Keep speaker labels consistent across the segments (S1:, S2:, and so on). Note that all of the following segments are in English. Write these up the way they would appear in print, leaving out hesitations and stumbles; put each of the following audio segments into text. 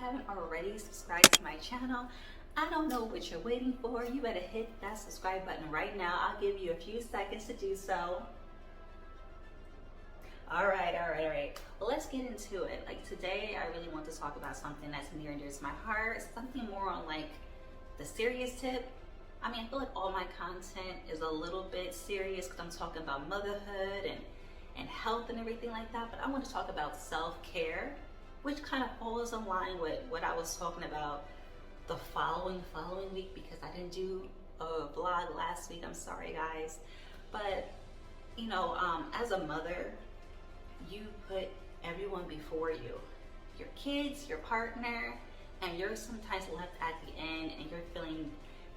S1: haven't already subscribed to my channel, I don't know what you're waiting for. You better hit that subscribe button right now. I'll give you a few seconds to do so. All right. Well, let's get into it. Like today, I really want to talk about something that's near and dear to my heart, something more on like the serious tip. I mean, I feel like all my content is a little bit serious because I'm talking about motherhood and health and everything like that, but I want to talk about self-care, which kind of falls in line with what I was talking about the following week, because I didn't do a vlog last week. I'm sorry, guys. But, you know, as a mother, you put everyone before you. Your kids, your partner, and you're sometimes left at the end and you're feeling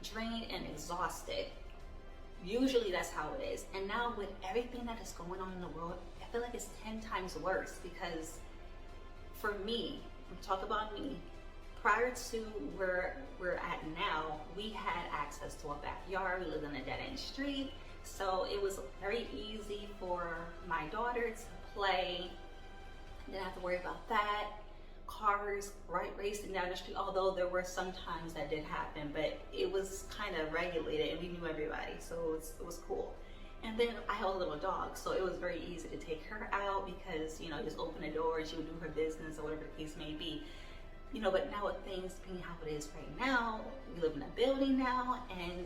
S1: drained and exhausted. Usually that's how it is. And now with everything that is going on in the world, I feel like it's 10 times worse because for me, talk about me, prior to where we're at now, we had access to a backyard. We lived in a dead-end street. So it was very easy for my daughter to play. Didn't have to worry about that. Cars racing down the street, although there were some times that did happen, but it was kind of regulated and we knew everybody, so it was cool. And then I had a little dog, so it was very easy to take her out because, you know, just open the door and she would do her business or whatever the case may be. You know, but now with things being how it is right now, we live in a building now and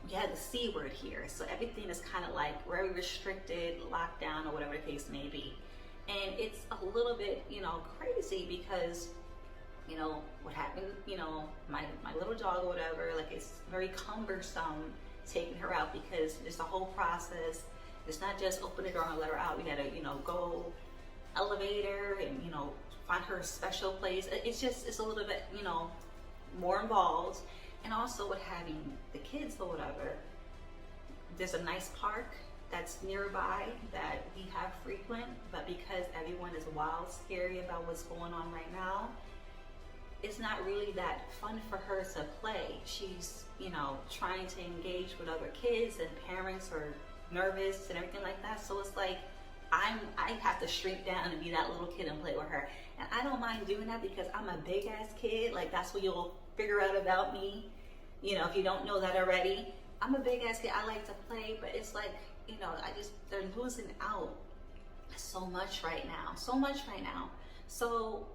S1: we have the C word here. So everything is kind of like very restricted, locked down, or whatever the case may be. And it's a little bit, you know, crazy because, you know, what happened, you know, my little dog or whatever, like it's very cumbersome taking her out because it's a whole process. It's not just open the door and let her out. We gotta, you know, go elevator and, you know, find her a special place. It's a little bit, you know, more involved. And also with having the kids or whatever, there's a nice park that's nearby that we have frequent, but because everyone is wild scary about what's going on right now, it's not really that fun for her to play. She's, you know, trying to engage with other kids and parents are nervous and everything like that. So it's like, I have to shrink down and be that little kid and play with her. And I don't mind doing that because I'm a big ass kid. Like that's what you'll figure out about me. You know, if you don't know that already, I'm a big ass kid. I like to play, but it's like, you know, they're losing out so much right now. So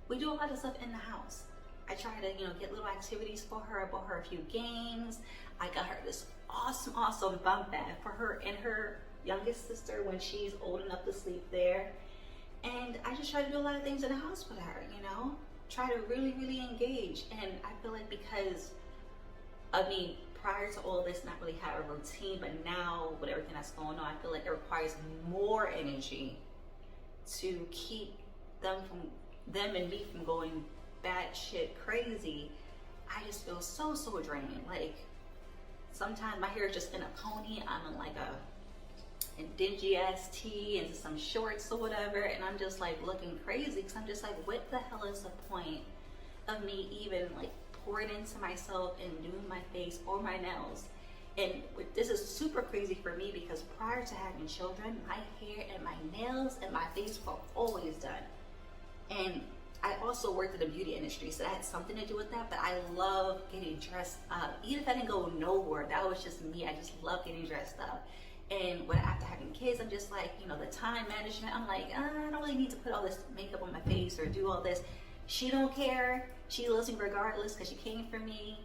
S1: we do a lot of stuff in the house. I try to, you know, get little activities for her. I bought her a few games. I got her this awesome bunk bed for her and her youngest sister when she's old enough to sleep there. And I just try to do a lot of things in the house with her, you know, try to really engage. And I feel like because, I mean, prior to all this, not really have a routine, but now with everything that's going on, I feel like it requires more energy to keep them and me from going batshit crazy. I just feel so drained. Like sometimes my hair is just in a pony. I'm in like a dingy ass tee and some shorts or whatever, and I'm just like looking crazy because I'm just like, what the hell is the point of me even like pouring into myself and doing my face or my nails? And this is super crazy for me because prior to having children, my hair and my nails and my face were always done. And I also worked in the beauty industry, so that had something to do with that, but I love getting dressed up. Even if I didn't go nowhere, that was just me. I just love getting dressed up. And when after having kids, I'm just like, you know, the time management, I'm like, I don't really need to put all this makeup on my face or do all this. She don't care. She loves me regardless because she came for me.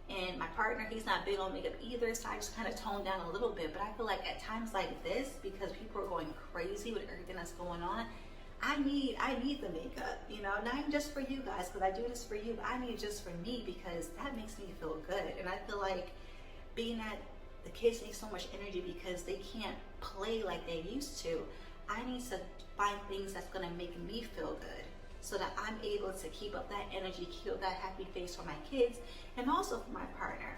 S1: And my partner, he's not big on makeup either, so I just kind of toned down a little bit. But I feel like at times like this, because people are going crazy with everything that's going on, I need the makeup, you know, not even just for you guys, because I do this for you, but I need it just for me because that makes me feel good. And I feel like being that the kids need so much energy because they can't play like they used to, I need to find things that's going to make me feel good so that I'm able to keep up that energy, keep up that happy face for my kids and also for my partner.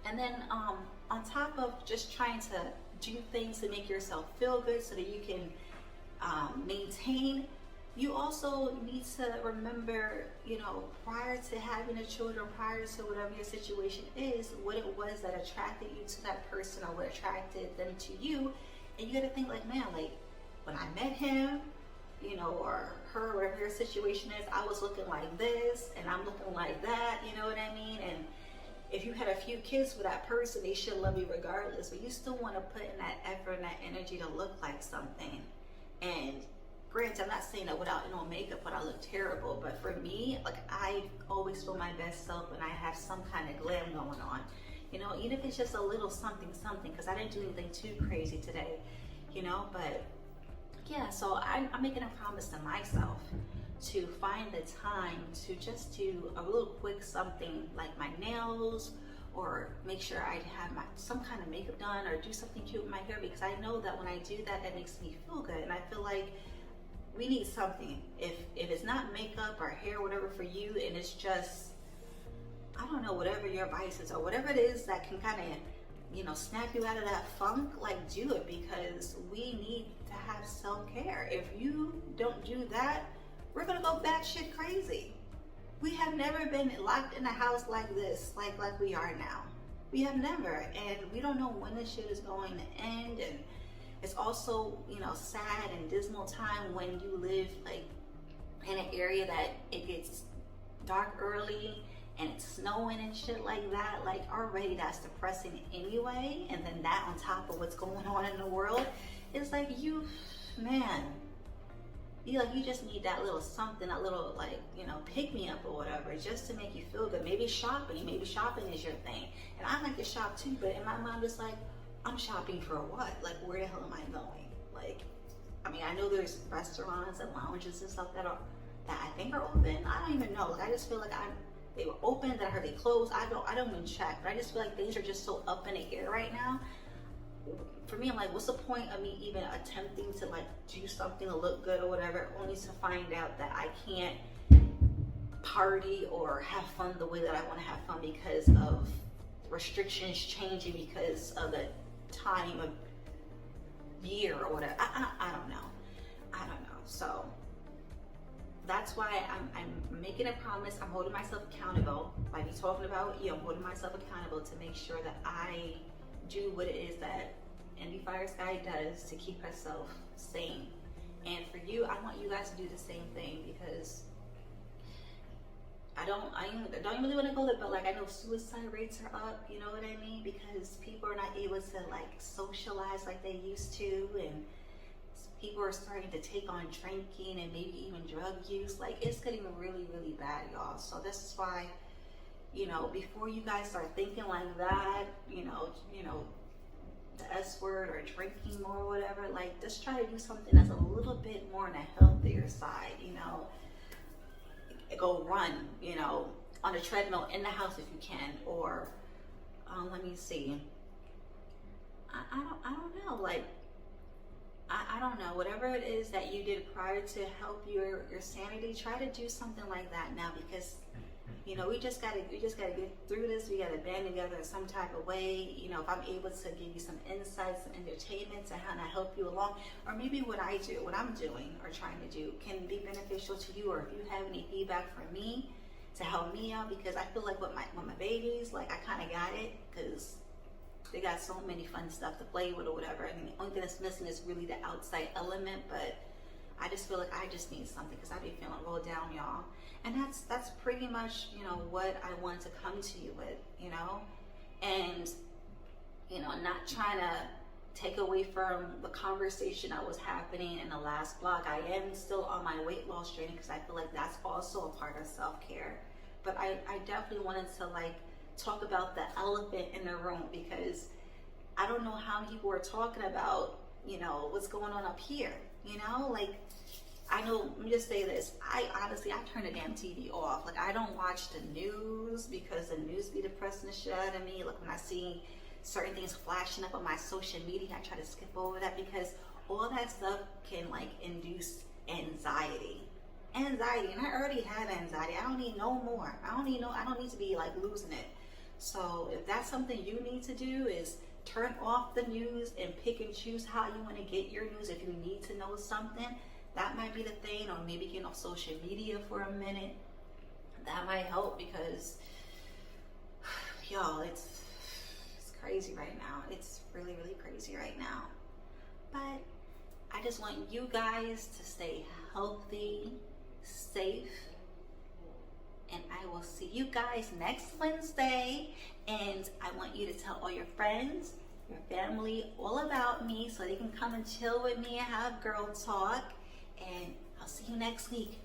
S1: And then on top of just trying to do things to make yourself feel good so that you can maintain, you also need to remember, you know, prior to having a children, prior to whatever your situation is, what it was that attracted you to that person or what attracted them to you. And you got to think like, man, like when I met him, or her, whatever your situation is, I was looking like this and I'm looking like that, you know what I mean? And if you had a few kids with that person, they should love you regardless, but you still want to put in that effort and that energy to look like something. And granted, I'm not saying that without no makeup would I look terrible, but for me, like, I always feel my best self when I have some kind of glam going on. Even if it's just a little something, because I didn't do anything too crazy today, but yeah, so I'm making a promise to myself to find the time to just do a little quick something like my nails, or make sure I have some kind of makeup done, or do something cute with my hair, because I know that when I do that, that makes me feel good. And I feel like we need something. If it's not makeup or hair, whatever for you, and it's just, I don't know, whatever your vices or whatever it is that can kind of, snap you out of that funk, like, do it, because we need to have self-care. If you don't do that, we're gonna go batshit crazy. We have never been locked in a house like this, like we are now. We have never, and we don't know when this shit is going to end. And it's also, sad and dismal time when you live like in an area that it gets dark early and it's snowing and shit like that. Like, already that's depressing anyway, and then that on top of what's going on in the world, it's like, man, you just need that little something, that little, like, pick me up or whatever, just to make you feel good. Maybe shopping is your thing, and I like to shop too, but in my mind it's like, I'm shopping for what? Like, where the hell am I going? Like, I mean, I know there's restaurants and lounges and stuff that I think are open. I don't even know. Like, I just feel like they were open, then I heard they closed. I don't even check, but I just feel like things are just so up in the air right now. For me, I'm like, what's the point of me even attempting to, like, do something to look good or whatever, only to find out that I can't party or have fun the way that I want to have fun because of restrictions changing because of the time of year or whatever. I don't know. So that's why I'm making a promise. I'm holding myself accountable. Like we talking about, I'm holding myself accountable to make sure that I do what it is that Indie Fire Sky does to keep herself sane. And for you, I want you guys to do the same thing, because I don't even really want to go there, but like, I know suicide rates are up, you know what I mean? Because people are not able to, like, socialize like they used to, and people are starting to take on drinking and maybe even drug use. Like, it's getting really, really bad, y'all. So this is why, before you guys start thinking like that, the S word or drinking more or whatever, like, just try to do something that's a little bit more on a healthier side, go run, on a treadmill in the house if you can, or let me see. I don't know, like, I don't know, whatever it is that you did prior to help your sanity, try to do something like that now, because we just gotta get through this. We gotta band together in some type of way. If I'm able to give you some insights, some entertainment to kind of help you along, or maybe what I'm doing or trying to do can be beneficial to you, or if you have any feedback for me to help me out, because I feel like with my babies, like, I kind of got it, because they got so many fun stuff to play with or whatever. I mean, the only thing that's missing is really the outside element, but I just feel like I just need something, because I be feeling real down, y'all. And that's pretty much, what I want to come to you with, and, not trying to take away from the conversation that was happening in the last vlog. I am still on my weight loss journey, because I feel like that's also a part of self-care. But I definitely wanted to, like, talk about the elephant in the room, because I don't know how many people are talking about, what's going on up here, like, I know, let me just say this, I turn the damn TV off. Like, I don't watch the news, because the news be depressing the shit out of me. Like, when I see certain things flashing up on my social media, I try to skip over that, because all that stuff can, like, induce anxiety. And I already have anxiety. I don't need no more. I don't need to be, like, losing it. So if that's something you need to do, is turn off the news and pick and choose how you want to get your news. If you need to know something, that might be the thing, or maybe get off social media for a minute. That might help, because, y'all, it's crazy right now. It's really, really crazy right now. But I just want you guys to stay healthy, safe, and I will see you guys next Wednesday. And I want you to tell all your friends, your family, all about me so they can come and chill with me and have girl talk. And I'll see you next week.